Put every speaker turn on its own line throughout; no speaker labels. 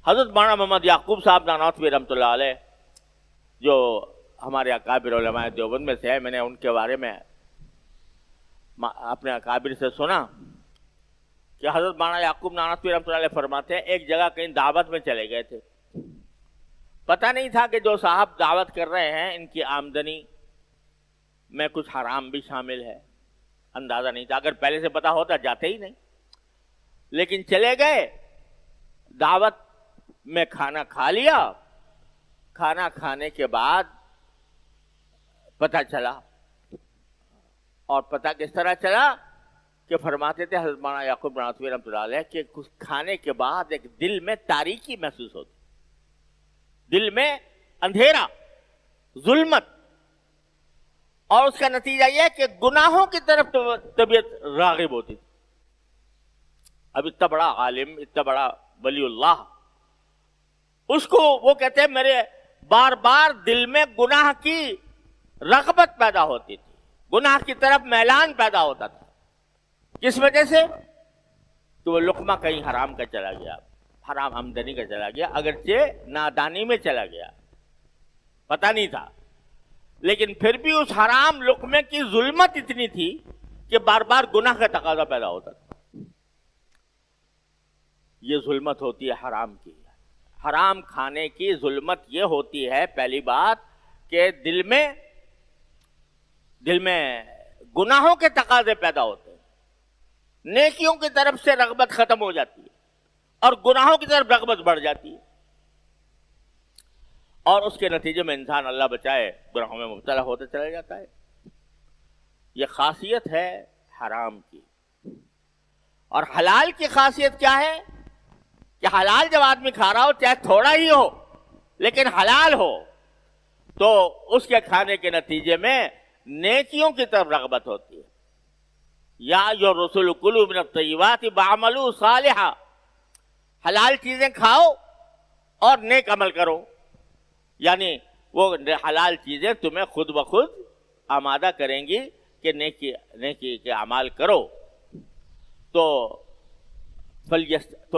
حضرت مولانا محمد یعقوب صاحب نانوتوی رحمۃ اللہ علیہ جو ہمارے اکابر علماء دیوبند میں سے ہیں، میں نے ان کے بارے میں اپنے اکابر سے سنا کہ حضرت مولانا یعقوب نانوتوی رحمۃ اللہ علیہ فرماتے ہیں ایک جگہ کہیں دعوت میں چلے گئے تھے، پتہ نہیں تھا کہ جو صاحب دعوت کر رہے ہیں ان کی آمدنی میں کچھ حرام بھی شامل ہے، اندازہ نہیں تھا، اگر پہلے سے پتا ہوتا جاتے ہی نہیں، لیکن چلے گئے، دعوت میں کھانا کھا لیا، کھانا کھانے کے بعد پتہ چلا، اور پتہ کس طرح چلا کہ فرماتے تھے حضرت مولانا یعقوب نانوتوی رحمۃ اللہ علیہ کہ کچھ کھانے کے بعد ایک دل میں تاریکی محسوس ہوتی، دل میں اندھیرا، ظلمت، اور اس کا نتیجہ یہ کہ گناہوں کی طرف طبیعت راغب ہوتی تھی۔ اب اتنا بڑا عالم، اتنا بڑا ولی اللہ، اس کو وہ کہتے ہیں میرے بار بار دل میں گناہ کی رغبت پیدا ہوتی تھی، گناہ کی طرف میلان پیدا ہوتا تھا۔ کس وجہ سے؟ کہ وہ لقمہ کہیں حرام کا چلا گیا، حرام آمدنی کا چلا گیا، اگرچہ نادانی میں چلا گیا، پتہ نہیں تھا، لیکن پھر بھی اس حرام لقمے کی ظلمت اتنی تھی کہ بار بار گناہ کا تقاضا پیدا ہوتا تھا۔ یہ ظلمت ہوتی ہے حرام کی، حرام کھانے کی ظلمت یہ ہوتی ہے پہلی بات کہ دل میں گناہوں کے تقاضے پیدا ہوتے ہیں، نیکیوں کی طرف سے رغبت ختم ہو جاتی ہے اور گناہوں کی طرف رغبت بڑھ جاتی ہے، اور اس کے نتیجے میں انسان اللہ بچائے گناہوں میں مبتلا ہوتے چلا جاتا ہے۔ یہ خاصیت ہے حرام کی۔ اور حلال کی خاصیت کیا ہے؟ کہ حلال جب آدمی کھا رہا ہو چاہے تھوڑا ہی ہو لیکن حلال ہو تو اس کے کھانے کے نتیجے میں نیکیوں کی طرف رغبت ہوتی ہے۔ یا ایھا الرسل کلوا من الطیبات واعملوا صالحا، حلال چیزیں کھاؤ اور نیک عمل کرو، یعنی وہ حلال چیزیں تمہیں خود بخود آمادہ کریں گی کہ نیکی کے اعمال کرو۔ تو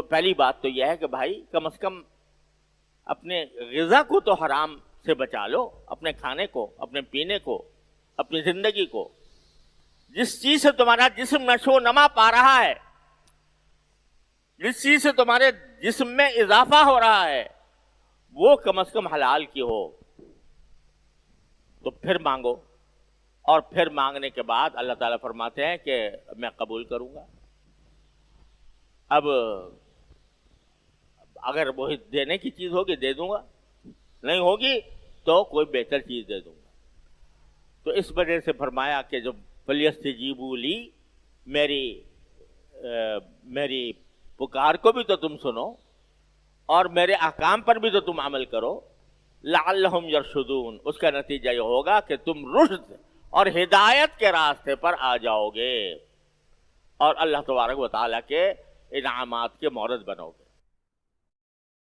پہلی بات تو یہ ہے کہ بھائی کم از کم اپنے غذا کو تو حرام سے بچا لو، اپنے کھانے کو، اپنے پینے کو، اپنی زندگی کو۔ جس چیز سے تمہارا جسم نشو و نما پا رہا ہے، جس چیز سے تمہارے جسم میں اضافہ ہو رہا ہے، وہ کم از کم حلال کی ہو تو پھر مانگو، اور پھر مانگنے کے بعد اللہ تعالیٰ فرماتے ہیں کہ میں قبول کروں گا۔ اب اگر وہ دینے کی چیز ہوگی دے دوں گا، نہیں ہوگی تو کوئی بہتر چیز دے دوں گا۔ تو اس وجہ سے فرمایا کہ جو فَلْيَسْتَجِيبُوا لِي، میری پکار کو بھی تو تم سنو اور میرے احکام پر بھی تو تم عمل کرو، لَعَلَّهُمْ يَرْشُدُونَ، اس کا نتیجہ یہ ہوگا کہ تم رشد اور ہدایت کے راستے پر آ جاؤ گے اور اللہ تبارک و تعالیٰ کے انعامات کے مورث بنو گے۔